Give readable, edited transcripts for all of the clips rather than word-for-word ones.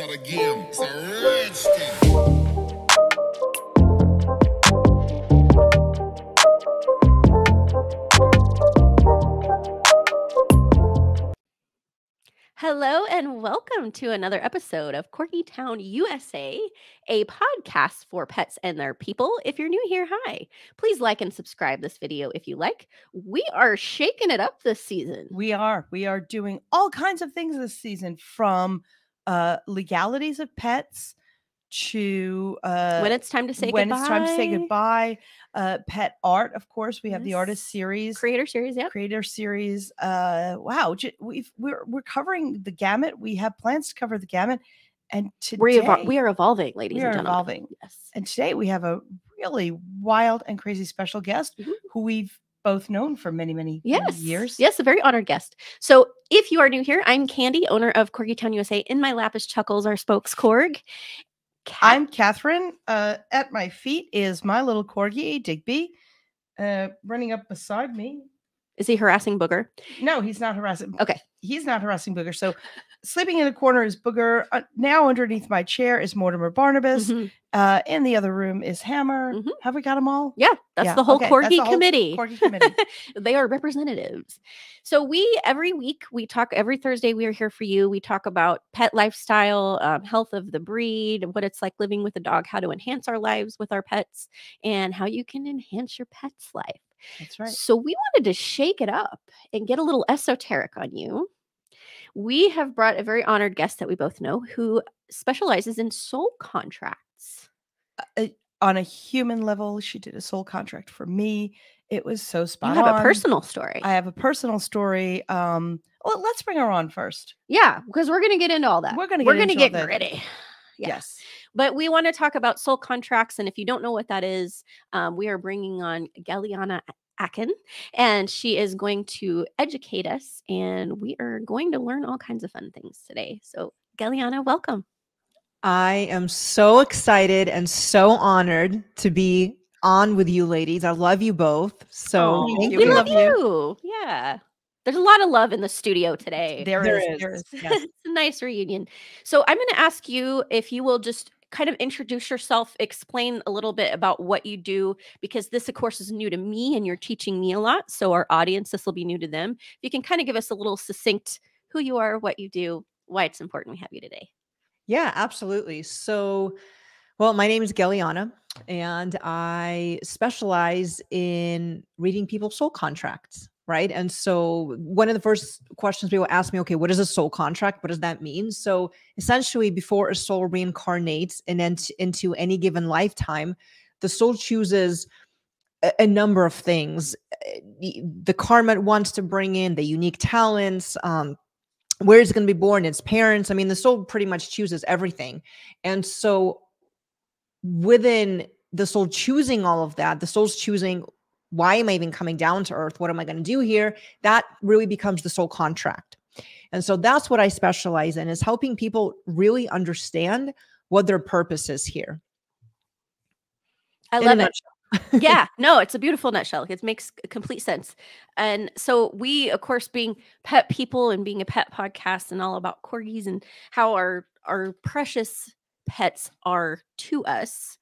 for the game. It's a rich thing. Hello and welcome to another episode of Corgi Town, USA, a podcast for pets and their people. If you're new here, hi. Please like and subscribe this video if you like. We are shaking it up this season. We are doing all kinds of things this season, from legalities of pets to when it's time to say goodbye. Pet art, of course. We have the artist series, creator series. Wow, we're covering the gamut. We have plans to cover the gamut, and today we are evolving, ladies and gentlemen. Evolving. Yes. And today we have a really wild and crazy special guest who we've both known for many years. Yes, a very honored guest. So if you are new here, I'm Candy, owner of Corgi Town USA. In my lap is Chuckles, our spokes Corg. I'm Catherine. At my feet is my little Corgi, Digby, running up beside me. Is he harassing Booger? No, he's not harassing. Okay. He's not harassing Booger. So sleeping in the corner is Booger. Now underneath my chair is Mortimer Barnabas. In the other room is Hammer. Have we got them all? Yeah, that's the whole Corgi committee. Corgi committee. They are representatives. So every week we talk, every Thursday we are here for you. We talk about pet lifestyle, health of the breed, what it's like living with a dog, how to enhance our lives with our pets, and how you can enhance your pet's life. That's right. So we wanted to shake it up and get a little esoteric on you. We have brought a very honored guest that we both know who specializes in soul contracts. On a human level, she did a soul contract for me. It was so spot on. You have a personal story. I have a personal story. Well, let's bring her on first. Yeah, because we're going to get into all that. We're going to get gritty. Yes. But we want to talk about soul contracts. And if you don't know what that is, we are bringing on Gellyahnah Aakhen, and she is going to educate us, and we are going to learn all kinds of fun things today. So Gellyahnah, welcome. I am so excited and so honored to be on with you ladies. I love you both. So thank you. We love you. Yeah. There's a lot of love in the studio today. There is. Yes. It's a nice reunion. So I'm going to ask you if you will just kind of introduce yourself, explain a little bit about what you do, because this, of course, is new to me and you're teaching me a lot. So our audience, this will be new to them. If you can kind of give us a little succinct who you are, what you do, why it's important we have you today. Yeah, absolutely. So, well, my name is Gellyahnah, and I specialize in reading people's soul contracts. Right. And so one of the first questions people ask me, okay, what is a soul contract? What does that mean? So essentially, before a soul reincarnates and then into any given lifetime, the soul chooses a number of things. The karma it wants to bring in, the unique talents, where it's going to be born, its parents. I mean, the soul pretty much chooses everything. And so within the soul choosing all of that, the soul's choosing, why am I even coming down to earth? What am I going to do here? That really becomes the soul contract. And so that's what I specialize in, is helping people really understand what their purpose is here. I love it. Yeah, no, it's a beautiful nutshell. It makes complete sense. And so we, of course, being pet people and being a pet podcast and all about corgis and how our precious pets are to us.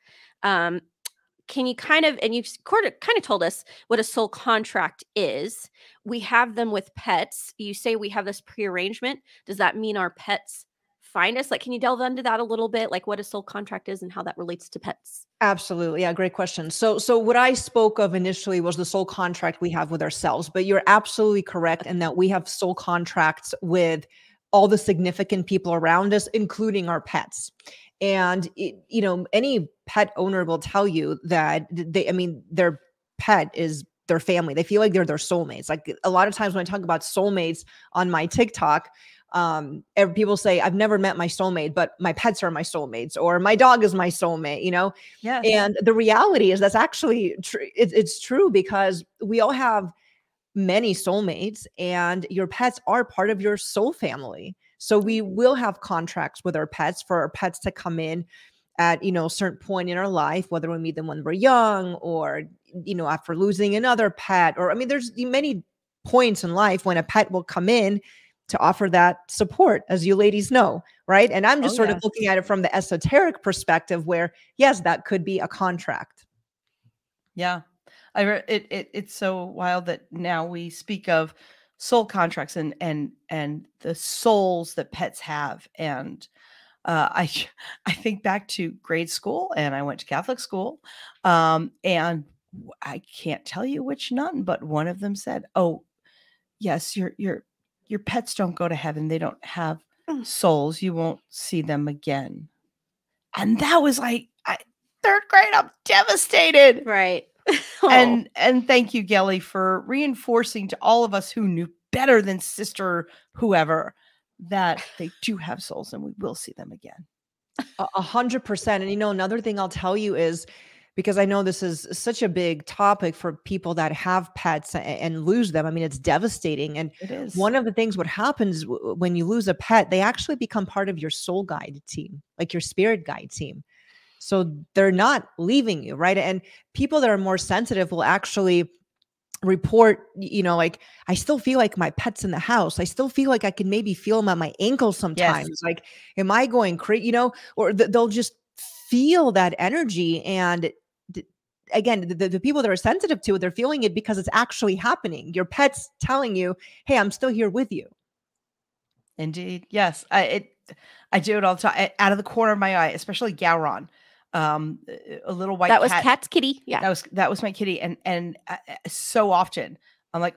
Can you kind of, and you've kind of told us what a soul contract is. We have them with pets. You say we have this prearrangement. Does that mean our pets find us? Like, can you delve into that a little bit? Like what a soul contract is and how that relates to pets? Absolutely. Yeah. Great question. So what I spoke of initially was the soul contract we have with ourselves, but you're absolutely correct in that we have soul contracts with all the significant people around us, including our pets. And, any pet owner will tell you that their pet is their family. They feel like they're their soulmates. Like a lot of times when I talk about soulmates on my TikTok, people say, I've never met my soulmate, but my pets are my soulmates, or my dog is my soulmate, Yes. And the reality is that's actually true. It's true, because we all have many soulmates, and your pets are part of your soul family. So we will have contracts with our pets for our pets to come in at, a certain point in our life, whether we meet them when we're young or, after losing another pet, or, there's many points in life when a pet will come in to offer that support, as you ladies know, right? And I'm just Oh, sort of yes. looking at it from the esoteric perspective where, yes, that could be a contract. Yeah. It's so wild that now we speak of soul contracts and the souls that pets have. And I I think back to grade school, and I went to Catholic school, and I can't tell you which nun, but one of them said, "Oh, yes, your pets don't go to heaven. They don't have souls. You won't see them again." And that was like third grade. I'm devastated. Right. And thank you, Gelly, for reinforcing to all of us who knew better than sister whoever that they do have souls and we will see them again. 100%. And another thing I'll tell you is, because I know this is such a big topic for people that have pets and lose them. I mean, it's devastating. And It is. one of the things, what happens when you lose a pet, they actually become part of your soul guide team, like your spirit guide team. So they're not leaving you, right? And people that are more sensitive will actually report, like, I still feel like my pet's in the house. I still feel like I can maybe feel them at my ankles sometimes. Yes. Like, am I going crazy? Or they'll just feel that energy. And again, the people that are sensitive to it, they're feeling it because it's actually happening. Your pet's telling you, hey, I'm still here with you. Indeed. Yes. I do it all the time. Out of the corner of my eye, especially Gowron. A little white that was cat. Cat's kitty. Yeah. That was my kitty. And so often I'm like,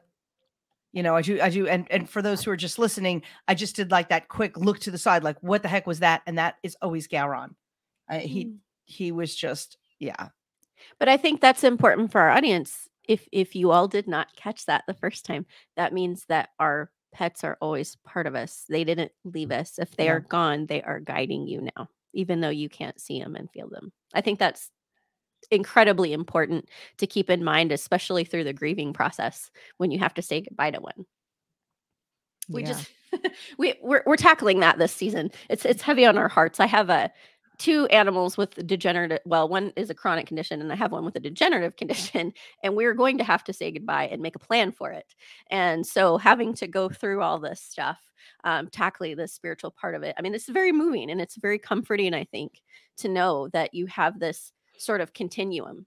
I do. And for those who are just listening, I just did like that quick look to the side, like, what the heck was that? And that is always Gowron. He was just, yeah. But I think that's important for our audience. If you all did not catch that the first time, that means that our pets are always part of us. They didn't leave us. If they are gone, they are guiding you now, even though you can't see them and feel them. I think that's incredibly important to keep in mind, especially through the grieving process when you have to say goodbye to one. We're tackling that this season. It's heavy on our hearts. I have two animals with degenerative, one is a chronic condition and I have one with a degenerative condition, and we're going to have to say goodbye and make a plan for it. And so having to go through all this stuff, tackling the spiritual part of it, I mean, this is very moving and it's very comforting, I think, to know that you have this sort of continuum.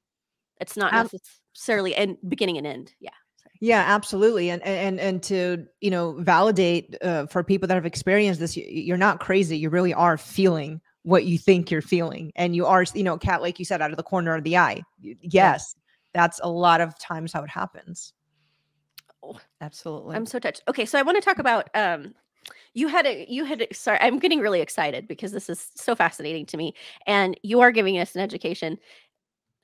It's not necessarily beginning and end. Yeah. Yeah, absolutely. And to, validate for people that have experienced this, you're not crazy. You really are feeling what you think you're feeling. And you are, Kat, like you said, out of the corner of the eye. Yes, that's a lot of times how it happens. Oh, absolutely. I'm so touched. Okay. So I want to talk about, sorry, I'm getting really excited because this is so fascinating to me. And you are giving us an education.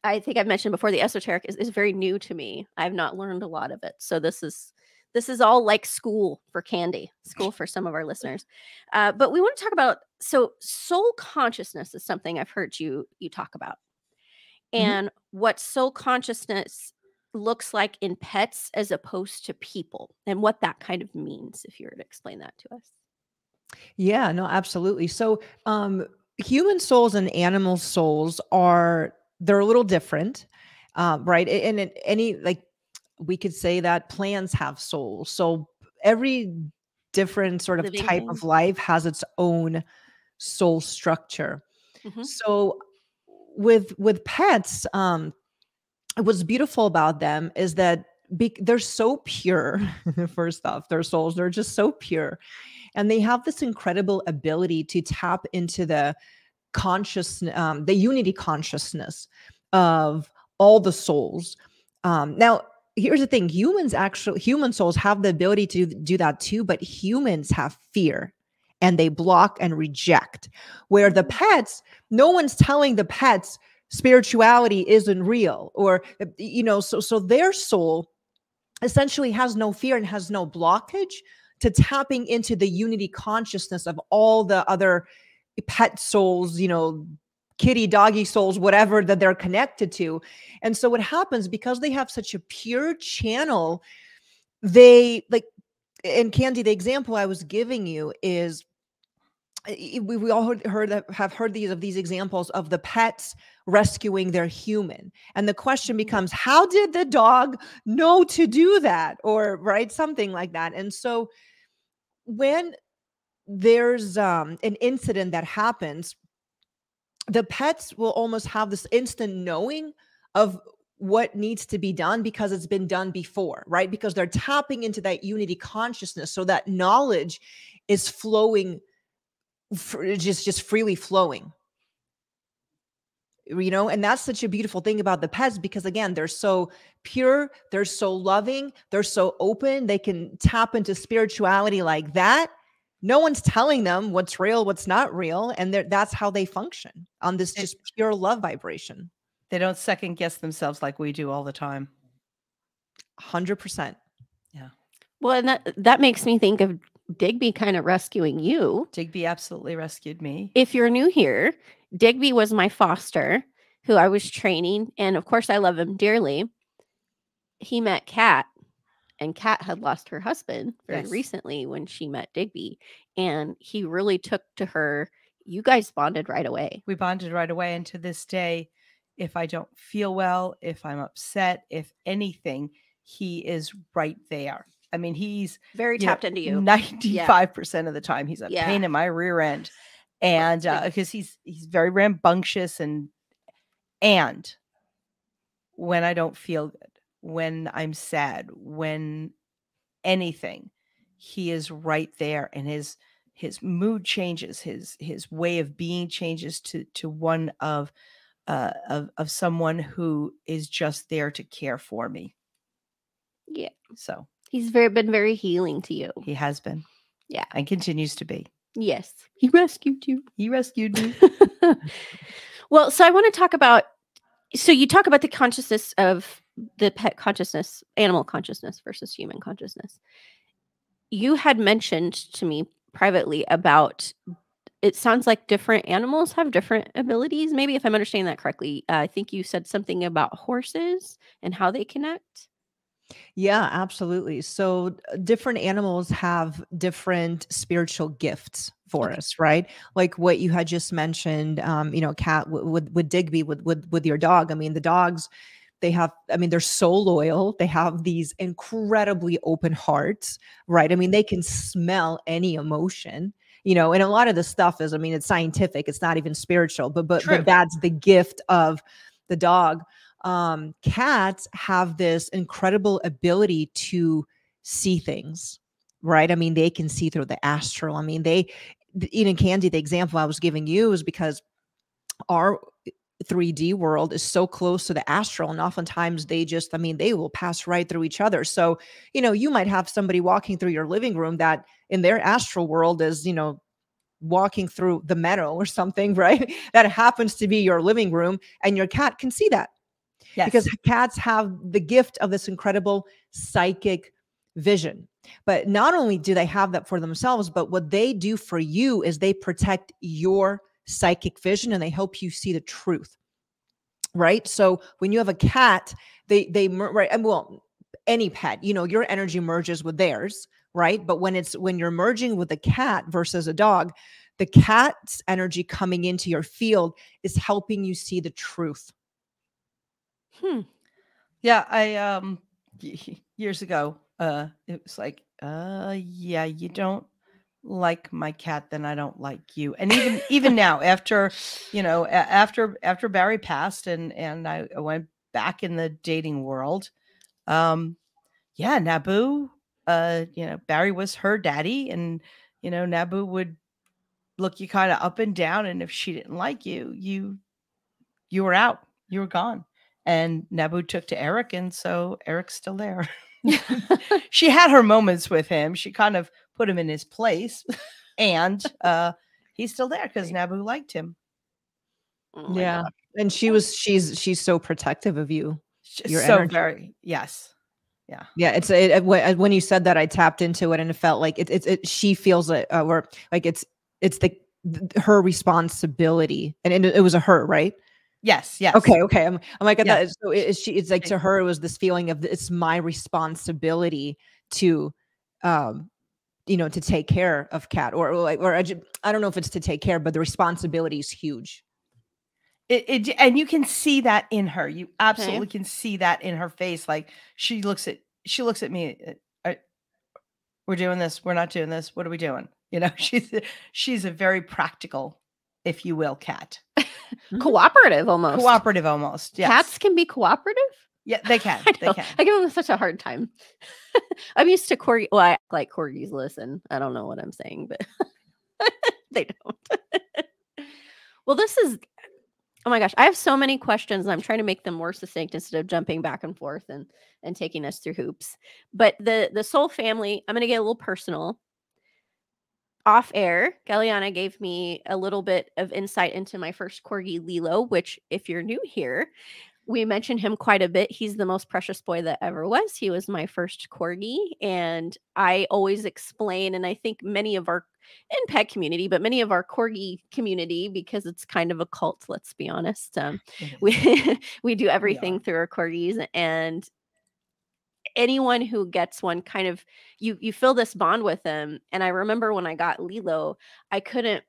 I think I've mentioned before, the esoteric is very new to me. I've not learned a lot of it. So this is all like school for Candy, school for some of our listeners. But we want to talk about, so soul consciousness is something I've heard you talk about. And what soul consciousness looks like in pets as opposed to people, and what that kind of means, if you were to explain that to us. Yeah, no, absolutely. So human souls and animal souls they're a little different, right? And in any, like, we could say that plants have souls. So every different sort of Living type thing. of life has its own soul structure. So with pets, what's beautiful about them is that they're so pure. First off, their souls, they're just so pure. And they have this incredible ability to tap into the the unity consciousness of all the souls. Now, here's the thing. Human souls have the ability to do that too, but humans have fear and they block and reject. Where the pets, no one's telling the pets spirituality isn't real, or, so their soul essentially has no fear and has no blockage to tapping into the unity consciousness of all the other pet souls, kitty, doggy souls, whatever that they're connected to. And so what happens, because they have such a pure channel, they like, and Candy, the example I was giving you is, we all have heard these examples of the pets rescuing their human. And the question becomes, how did the dog know to do that? Or, right, something like that. And so when there's an incident that happens, the pets will almost have this instant knowing of what needs to be done because it's been done before, right? Because they're tapping into that unity consciousness, so that knowledge is flowing, just freely flowing. And that's such a beautiful thing about the pets, because again, they're so pure, they're so loving, they're so open, they can tap into spirituality like that. No one's telling them what's real, what's not real, and that's how they function on this just pure love vibration. They don't second guess themselves like we do all the time. 100%. Yeah. Well, and that makes me think of Digby kind of rescuing you. Digby absolutely rescued me. If you're new here, Digby was my foster who I was training, and of course I love him dearly. He met Kat, and Kat had lost her husband very recently when she met Digby, and he really took to her. You guys bonded right away. We bonded right away, and to this day, if I don't feel well, if I'm upset, if anything, he is right there. I mean, he's very tapped into you. 95% of the time, he's a pain in my rear end. And because he's very rambunctious, and when I don't feel good, when I'm sad, when anything, he is right there, and his mood changes, his way of being changes to one of someone who is just there to care for me. Yeah. So he's been very healing to you. He has been. Yeah. And continues to be. Yes. He rescued you. He rescued me. Well, so I want to talk about, so you talk about the consciousness of the pet consciousness, animal consciousness versus human consciousness. You had mentioned to me privately about, it sounds like different animals have different abilities. Maybe if I'm understanding that correctly, I think you said something about horses and how they connect. Yeah, absolutely. So different animals have different spiritual gifts for us, right? Like what you had just mentioned, Kat, with Digby, with your dog. I mean, the dogs, they're so loyal. They have these incredibly open hearts, right? I mean, they can smell any emotion, and a lot of the stuff is, it's scientific. It's not even spiritual, but that's the gift of the dog. Cats have this incredible ability to see things, right? I mean, they can see through the astral. I mean, even Candy, the example I was giving you is because our 3D world is so close to the astral, and oftentimes they will pass right through each other. So, you might have somebody walking through your living room that in their astral world is, walking through the meadow or something, right? That happens to be your living room, and your cat can see that. Yes. Because cats have the gift of this incredible psychic vision. But not only do they have that for themselves, but what they do for you is they protect your psychic vision, and they help you see the truth. Right? So when you have a cat, right? And well, any pet, your energy merges with theirs, right? But when you're merging with a cat versus a dog, the cat's energy coming into your field is helping you see the truth. Yeah, I years ago, it was like, yeah, you don't like my cat, then I don't like you. And even now, after Barry passed, and I went back in the dating world, Naboo, Barry was her daddy, and Naboo would look you kind of up and down, and if she didn't like you, you were out, you were gone. And Naboo took to Eric, and so Eric's still there. She had her moments with him. She kind of put him in his place, and he's still there because Naboo liked him. Oh yeah, God. And she's so protective of you. Your so energy. Very yes, yeah, yeah. It's when you said that, I tapped into it, and it felt like she feels it, or like it's her responsibility, and it was a her, right? Yes. Okay. I'm like, that. So it's like, to her, it was this feeling of, it's my responsibility to, to take care of Kat, or I don't know if it's to take care, but the responsibility is huge. And you can see that in her. You absolutely can see that in her face. Like she looks at me. we're doing this, we're not doing this, what are we doing? You know, she's a very practical, if you will, cat. Cooperative almost. Cooperative almost. Yes. Cats can be cooperative? Yeah, they can. They can. I give them such a hard time. I'm used to corgi. Well, I act like corgis listen. I don't know what I'm saying, but they don't. Well, this is, oh my gosh, I have so many questions. And I'm trying to make them more succinct instead of jumping back and forth and taking us through hoops. But the soul family, I'm going to get a little personal. Off air, Gellyahnah gave me a little bit of insight into my first corgi, Lilo, which, if you're new here, we mentioned him quite a bit. He's the most precious boy that ever was. He was my first corgi. And I always explain, and I think many of our, in pet community, but many of our corgi community, because it's kind of a cult, let's be honest. We do everything through our corgis, and anyone who gets one kind of, you feel this bond with them. And I remember when I got Lilo, I couldn't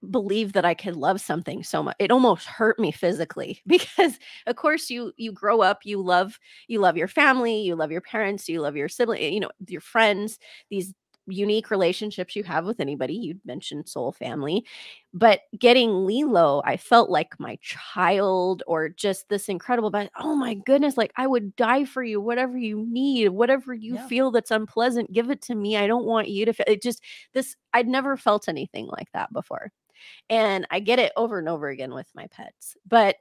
believe that I could love something so much. It almost hurt me physically, because of course you grow up, you love your family, you love your parents, you love your sibling, you know, your friends, these unique relationships you have with anybody. You mentioned soul family, but getting Lilo, I felt like my child, or just this incredible, but oh my goodness, like I would die for you, whatever you need, whatever you feel that's unpleasant, give it to me. I don't want you to feel it. Just this, I'd never felt anything like that before. And I get it over and over again with my pets. But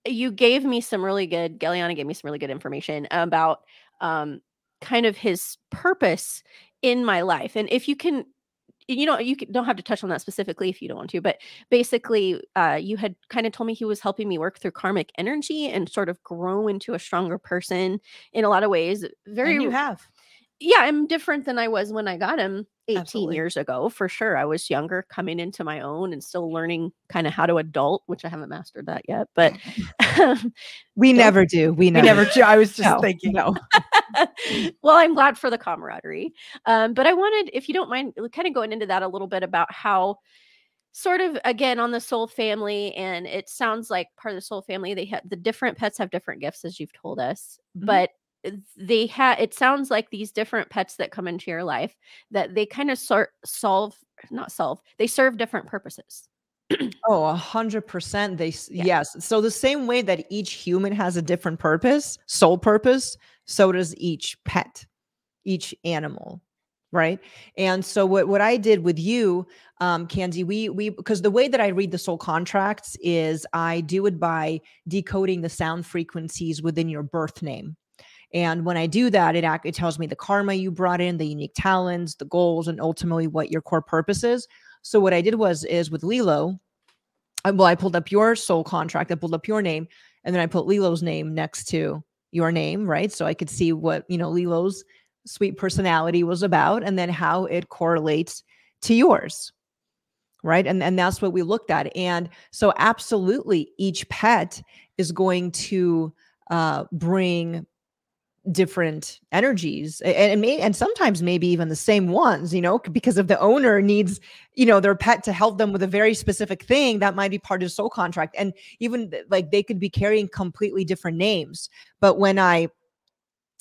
you gave me some really good, Gellyahnah gave me some really good information about kind of his purpose in my life. And if you can, you know, don't have to touch on that specifically if you don't want to, but basically you had kind of told me he was helping me work through karmic energy and sort of grow into a stronger person in a lot of ways. And you have. Yeah, I'm different than I was when I got him 18 Absolutely. years ago, for sure. I was younger, coming into my own and still learning kind of how to adult, which I haven't mastered that yet. But we never do. We never do. I was just thinking. No. Well, I'm glad for the camaraderie. But I wanted, if you don't mind, kind of going into that a little bit about how, sort of, again, on the soul family, and it sounds like part of the soul family, they have the different pets have different gifts, as you've told us, but it sounds like these different pets that come into your life, that they kind of they serve different purposes. Oh, 100%. Yes. So the same way that each human has a different purpose, soul purpose, so does each pet, each animal. Right. And so what I did with you, Kanzi, we because the way that I read the soul contracts is I do it by decoding the sound frequencies within your birth name. And when I do that, it tells me the karma you brought in, the unique talents, the goals, and ultimately what your core purpose is. So what I did is with Lilo, I pulled up your soul contract, I pulled up your name, and then I put Lilo's name next to your name, right? So I could see what, Lilo's sweet personality was about, and then how it correlates to yours, right? And that's what we looked at. And so absolutely, each pet is going to bring different energies, and sometimes maybe even the same ones, because if the owner needs, their pet to help them with a very specific thing, that might be part of the soul contract. And even like they could be carrying completely different names, but when I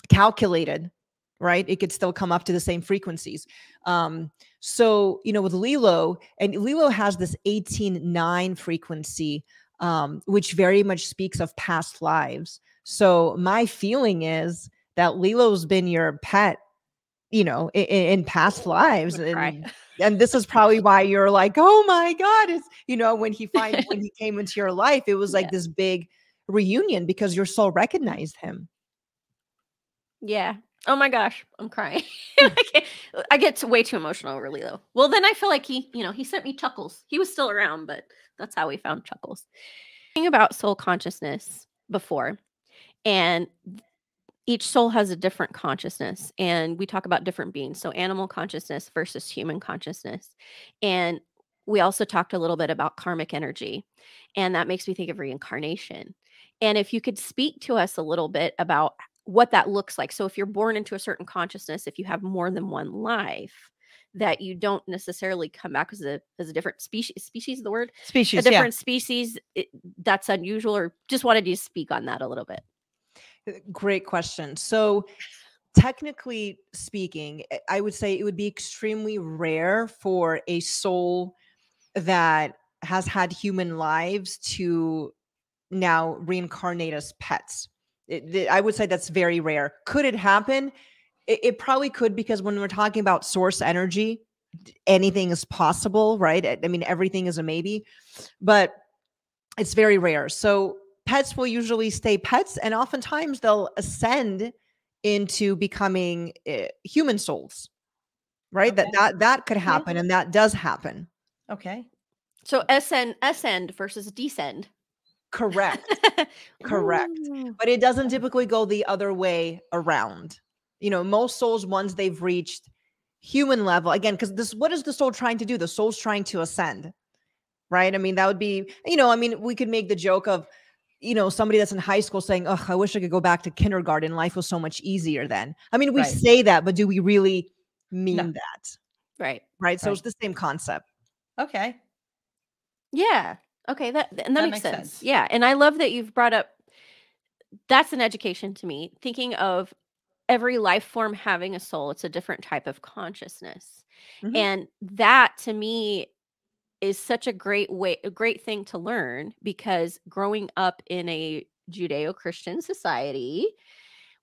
calculated, right, it could still come up to the same frequencies. So, with Lilo, and Lilo has this 18-9 frequency, which very much speaks of past lives. So my feeling is that Lilo's been your pet, in past lives. And this is probably why you're like, oh my God, it's, when he came into your life, it was like this big reunion because your soul recognized him. Yeah. Oh my gosh, I'm crying. I get way too emotional over Lilo. Well, then I feel like he sent me Chuckles. He was still around, but that's how we found Chuckles. Thinking about soul consciousness before, and each soul has a different consciousness, and we talk about different beings. So animal consciousness versus human consciousness. And we also talked a little bit about karmic energy, and that makes me think of reincarnation. And if you could speak to us a little bit about what that looks like. So if you're born into a certain consciousness, if you have more than one life, that you don't necessarily come back as a different species is the word? Species, a different species, that's unusual, or just wanted you to speak on that a little bit. Great question. So technically speaking, I would say it would be extremely rare for a soul that has had human lives to now reincarnate as pets. I would say that's very rare. Could it happen? It probably could, because when we're talking about source energy, anything is possible, right? I mean, everything is a maybe, but it's very rare. So pets will usually stay pets, and oftentimes they'll ascend into becoming human souls, right? Okay. That could happen, and that does happen. Okay. So ascend versus descend. Correct. Correct. Ooh. But it doesn't typically go the other way around. You know, most souls, once they've reached human level, again, because what is the soul trying to do? The soul's trying to ascend, right? I mean, that would be, you know, I mean, we could make the joke of, you know, somebody that's in high school saying, oh, I wish I could go back to kindergarten. Life was so much easier then. I mean, we Right. say that, but do we really mean No. that? Right. Right. So Right. it's the same concept. Okay. Yeah. Okay. That makes makes sense. sense. Yeah. And I love that you've brought up, that's an education to me, thinking of every life form having a soul. It's a different type of consciousness. Mhm. And that to me is such a great thing to learn, because growing up in a Judeo-Christian society,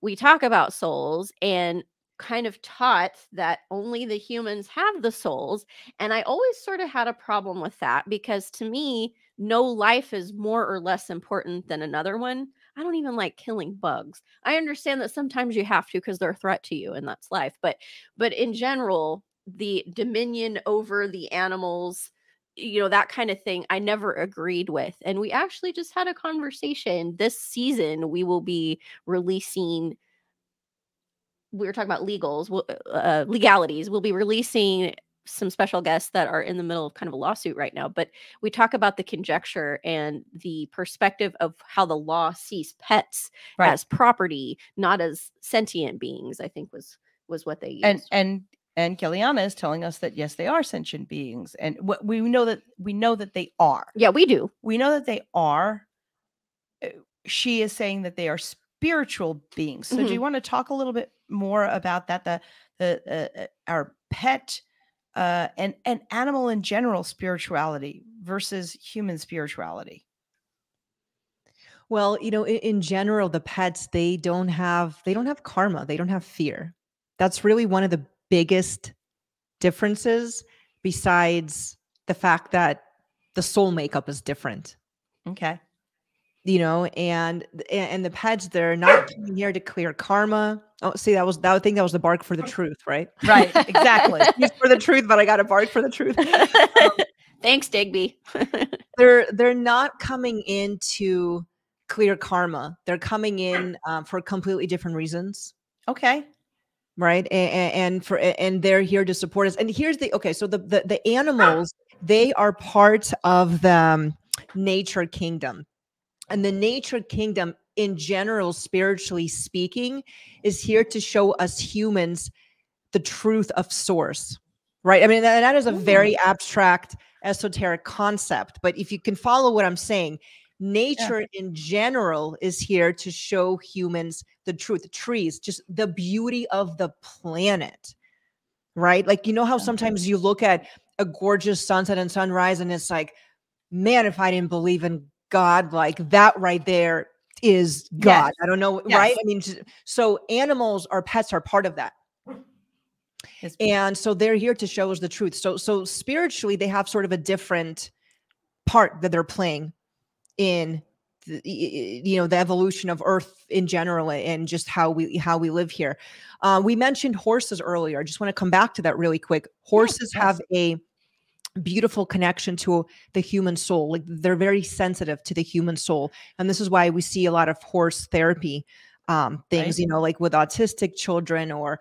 we talk about souls and kind of taught that only the humans have the souls. And I always sort of had a problem with that, because to me, no life is more or less important than another one. I don't even like killing bugs. I understand that sometimes you have to because they're a threat to you and that's life. But in general, the dominion over the animals, you know, that kind of thing, I never agreed with. And we actually just had a conversation this season. We will be releasing, we were talking about legalities. We'll be releasing some special guests that are in the middle of kind of a lawsuit right now. But we talk about the conjecture and the perspective of how the law sees pets Right. as property, not as sentient beings, I think was what they used. And Gellyahnah is telling us that yes, they are sentient beings, and we know that they are. Yeah, we do. We know that they are. She is saying that they are spiritual beings. So, do you want to talk a little bit more about that? Our pet and animal in general spirituality versus human spirituality. Well, you know, in general, the pets, they don't have karma. They don't have fear. That's really one of the biggest differences, besides the fact that the soul makeup is different. Okay. You know, and the pets, they're not coming here to clear karma. Oh, see, I think that was the bark for the truth, right? Right, exactly. He's for the truth, but I got a bark for the truth. Thanks, Digby. They're not coming in to clear karma. They're coming in for completely different reasons. Okay. Right. And they're here to support us. And here's so the animals, they are part of the nature kingdom. And the nature kingdom in general, spiritually speaking, is here to show us humans the truth of source. Right. I mean, that is a very abstract, esoteric concept. But if you can follow what I'm saying, nature in general is here to show humans the truth. Trees, just the beauty of the planet, right? Like, you know how sometimes you look at a gorgeous sunset and sunrise and it's like, man, if I didn't believe in God, like that right there is God. Yes. I don't know, Yes. right? I mean, so animals, our pets are part of that. Yes. And so they're here to show us the truth. So spiritually, they have sort of a different part that they're playing in the evolution of Earth in general, and just how we live here. We mentioned horses earlier. I just want to come back to that really quick. Horses have a beautiful connection to the human soul. Like, they're very sensitive to the human soul, and this is why we see a lot of horse therapy things, Right. like with autistic children, or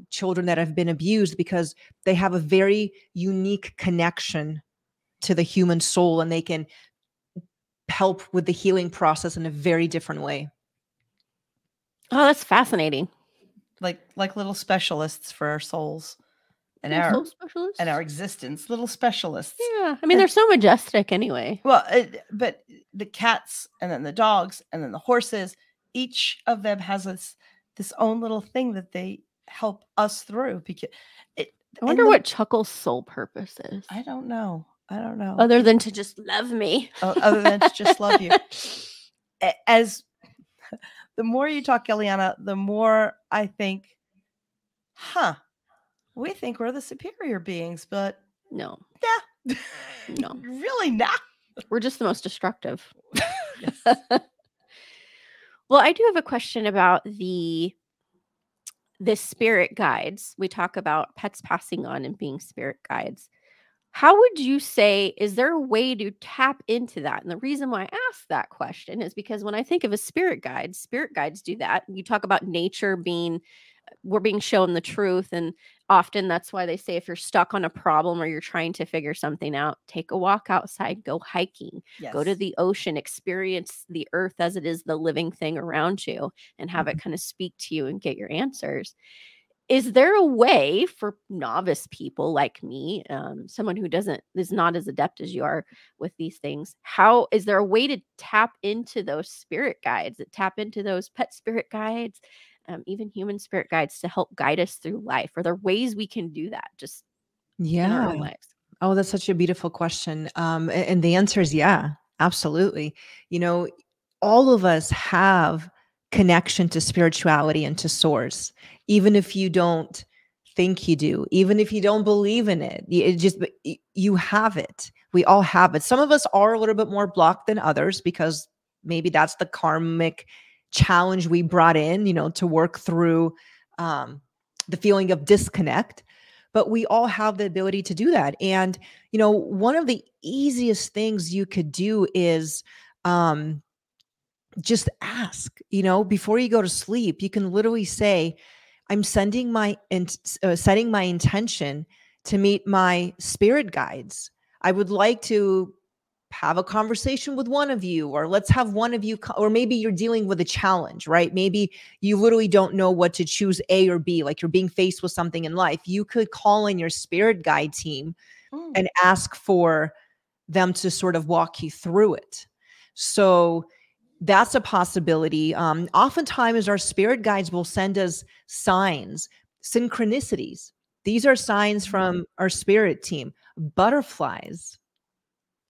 children that have been abused, because they have a very unique connection to the human soul, and they can help with the healing process in a very different way. Oh, that's fascinating. Like little specialists for our souls and Soul specialists? our existence, little specialists. Yeah, I mean, they're so majestic anyway. Well, but the cats, and then the dogs, and then the horses, each of them has this own little thing that they help us through. Because I wonder what Chuckle's sole purpose is. I don't know. Other than to just love me. Other than to just love you. As the more you talk, Gellyahnah, the more I think, we think we're the superior beings, but no. Yeah. No. Really not. We're just the most destructive. Yes. Well, I do have a question about the spirit guides. We talk about pets passing on and being spirit guides. How would you say, is there a way to tap into that? And the reason why I ask that question is because when I think of a spirit guides do that. You talk about nature we're being shown the truth. And often that's why they say if you're stuck on a problem or you're trying to figure something out, take a walk outside, go hiking, go to the ocean, experience the earth as it is the living thing around you, and have it kind of speak to you and get your answers. Is there a way for novice people like me, someone who is not as adept as you are with these things? How is there a way to tap into those spirit guides, tap into those pet spirit guides, even human spirit guides to help guide us through life? Are there ways we can do that just in our own lives? Oh, that's such a beautiful question. And the answer is yeah, absolutely. All of us have connection to spirituality and to source, even if you don't think you do, even if you don't believe in it. You have it. We all have it. Some of us are a little bit more blocked than others because maybe that's the karmic challenge we brought in, to work through the feeling of disconnect. But we all have the ability to do that. And, one of the easiest things you could do is just ask, before you go to sleep. You can literally say, I'm setting my intention to meet my spirit guides. I would like to have a conversation with one of you, or let's have one of you, or maybe you're dealing with a challenge, right? Maybe you literally don't know what to choose, A or B, like you're being faced with something in life. You could call in your spirit guide team and ask for them to sort of walk you through it. So that's a possibility. Oftentimes our spirit guides will send us signs, synchronicities. These are signs from our spirit team. Butterflies,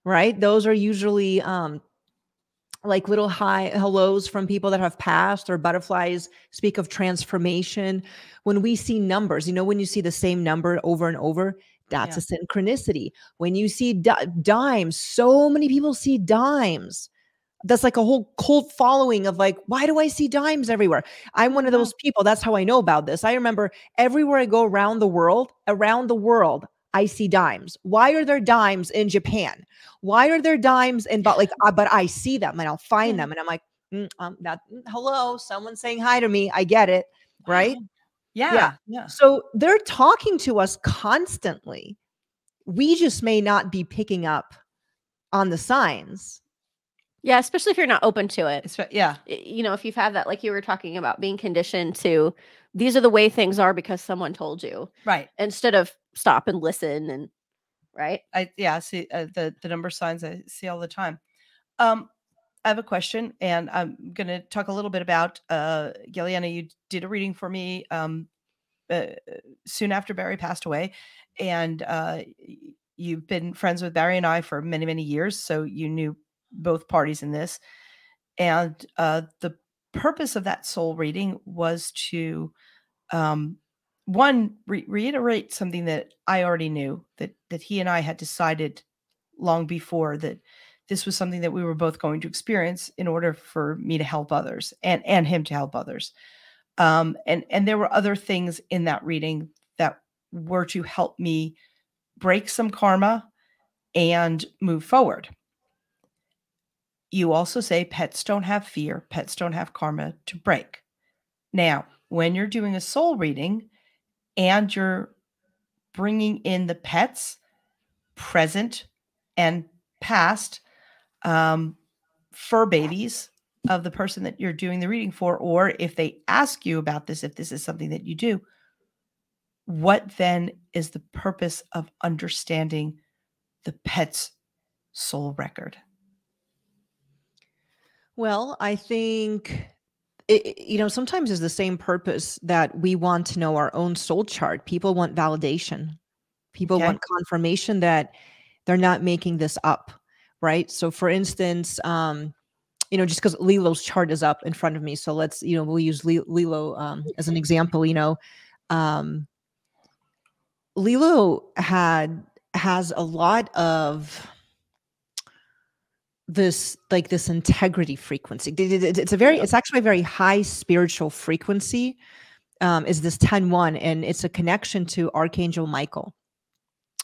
right? Those are usually like little hi hellos from people that have passed, or butterflies speak of transformation. When we see numbers, when you see the same number over and over, that's a synchronicity. When you see dimes, so many people see dimes. That's like a whole cult following of like, why do I see dimes everywhere? I'm one of those people. That's how I know about this. I remember everywhere I go around the world, I see dimes. Why are there dimes in Japan? Why are there dimes in, but I see them and I'll find them. And I'm like, hello, someone's saying hi to me. I get it. Right. Yeah. So they're talking to us constantly. We just may not be picking up on the signs. Yeah, especially if you're not open to it. Yeah. If you've had that, like you were talking about, being conditioned to, these are the way things are because someone told you. Right. Instead of stop and listen and, right? I see the number signs I see all the time. I have a question, and I'm going to talk a little bit about Gellyahnah. You did a reading for me soon after Barry passed away, and you've been friends with Barry and I for many, many years, so you knew both parties in this. And the purpose of that soul reading was to reiterate something that I already knew, that he and I had decided long before, that this was something that we were both going to experience in order for me to help others and him to help others. And there were other things in that reading that were to help me break some karma and move forward. You also say pets don't have fear. Pets don't have karma to break. Now, when you're doing a soul reading and you're bringing in the pets, present and past, fur babies of the person that you're doing the reading for, or if they ask you about this, if this is something that you do, what then is the purpose of understanding the pet's soul record? Well, I think sometimes is the same purpose that we want to know our own soul chart. People want validation. People Okay. want confirmation that they're not making this up, right? So for instance, just because Lilo's chart is up in front of me. So let's, we'll use Lilo as an example. Lilo has a lot of this integrity frequency. It's actually a very high spiritual frequency, is this 10-1, and it's a connection to Archangel Michael.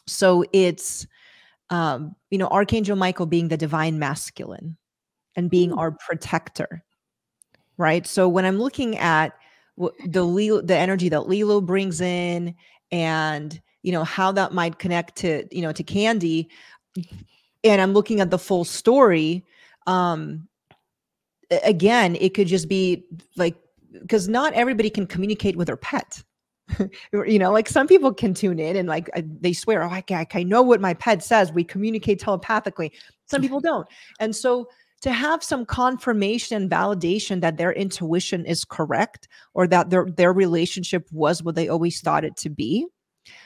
So it's Archangel Michael being the divine masculine and being our protector, right? So when I'm looking at the energy that Lilo brings in, and how that might connect to to Candy, and I'm looking at the full story, again, it could just be like, because not everybody can communicate with their pet. Like some people can tune in and like they swear, oh, I know what my pet says. We communicate telepathically. Some people don't. And so to have some confirmation and validation that their intuition is correct, or that their relationship was what they always thought it to be,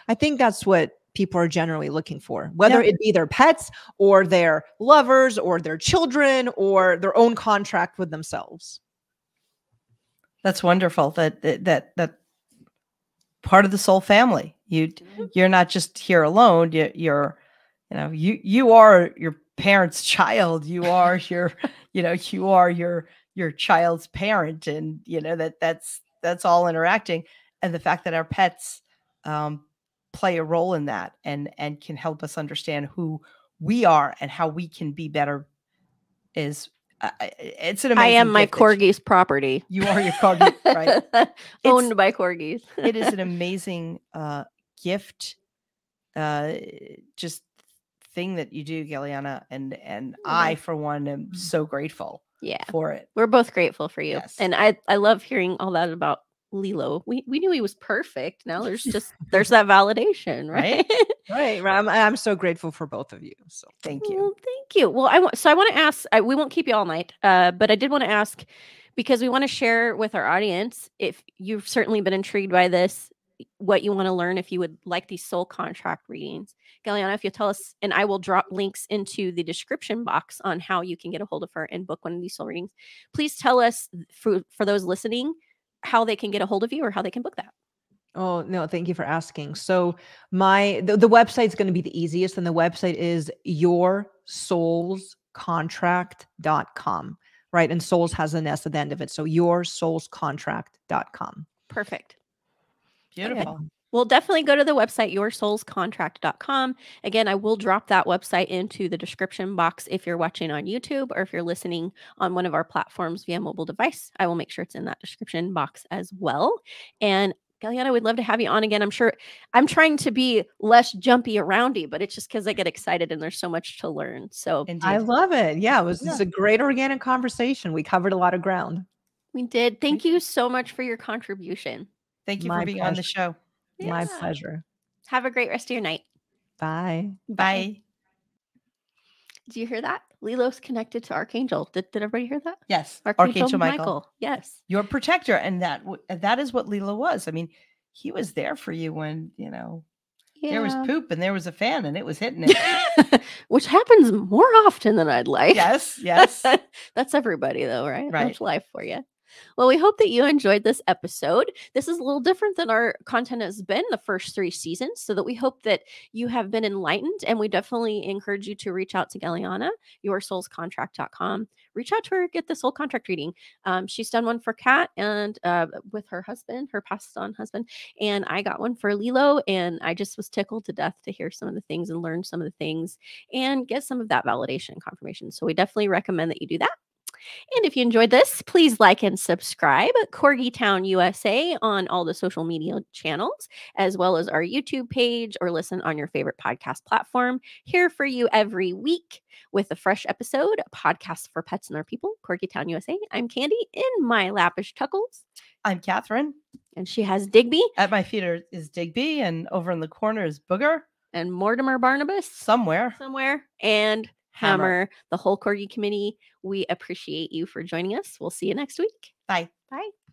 I think that's what people are generally looking for, whether it be their pets or their lovers or their children or their own contract with themselves. That's wonderful. That part of the soul family. You're not just here alone. You are your parent's child. You are your child's parent, and that's all interacting. And the fact that our pets play a role in that and can help us understand who we are and how we can be better is it's an amazing. I am my corgi's property. You are your corgi, right? Owned by corgis. It is an amazing gift, just thing that you do, Gellyahnah, and I, for one, am so grateful. For it. We're both grateful for you, yes. And I love hearing all that about Lilo. We knew he was perfect. Now there's that validation, right? Right. I'm so grateful for both of you. So thank you. Well, thank you. Well, I want to ask. We won't keep you all night, but I did want to ask, because we want to share with our audience, if you've certainly been intrigued by this, what you want to learn, if you would like these soul contract readings. Gellyahnah, if you'll tell us, and I will drop links into the description box on how you can get a hold of her and book one of these soul readings. Please tell us, for those listening, how they can get a hold of you or how they can book that. Oh, no, thank you for asking. So the website's going to be the easiest, and the website is yoursoulscontract.com, right? And souls has an S at the end of it. So yoursoulscontract.com. Perfect. Beautiful. Okay. We'll definitely go to the website, yoursoulscontract.com. Again, I will drop that website into the description box if you're watching on YouTube or if you're listening on one of our platforms via mobile device. I will make sure it's in that description box as well. And Gellyahnah, we'd love to have you on again. I'm sure I'm trying to be less jumpy aroundy, but it's just because I get excited and there's so much to learn. So indeed. I love it. Yeah, it was a great organic conversation. We covered a lot of ground. We did. Thank you so much for your contribution. Thank you for being on the show. Yeah. My pleasure. Have a great rest of your night. Bye. Bye. Did you hear that? Lilo's connected to Archangel. Did everybody hear that? Yes. Archangel Michael. Yes. Your protector. And that is what Lilo was. I mean, he was there for you when, there was poop and there was a fan and it was hitting it. Which happens more often than I'd like. Yes. That's everybody though, right? Right. That's life for you. Well, we hope that you enjoyed this episode. This is a little different than our content has been the first 3 seasons, so that we hope that you have been enlightened, and we definitely encourage you to reach out to Gellyahnah, yoursoulscontract.com. Reach out to her, get the soul contract reading. She's done one for Kat and with her husband, her passed on husband, and I got one for Lilo, and I just was tickled to death to hear some of the things and learn some of the things and get some of that validation and confirmation. So we definitely recommend that you do that. And if you enjoyed this, please like and subscribe Corgi Town USA on all the social media channels, as well as our YouTube page, or listen on your favorite podcast platform. Here for you every week with a fresh episode, a podcast for pets and their people, Corgi Town USA. I'm Candy. In my lap is Tuckles. I'm Catherine. And she has Digby. At my feet is Digby, and over in the corner is Booger. And Mortimer Barnabas. Somewhere. And Hammer, the whole Corgi committee. We appreciate you for joining us. We'll see you next week. Bye. Bye.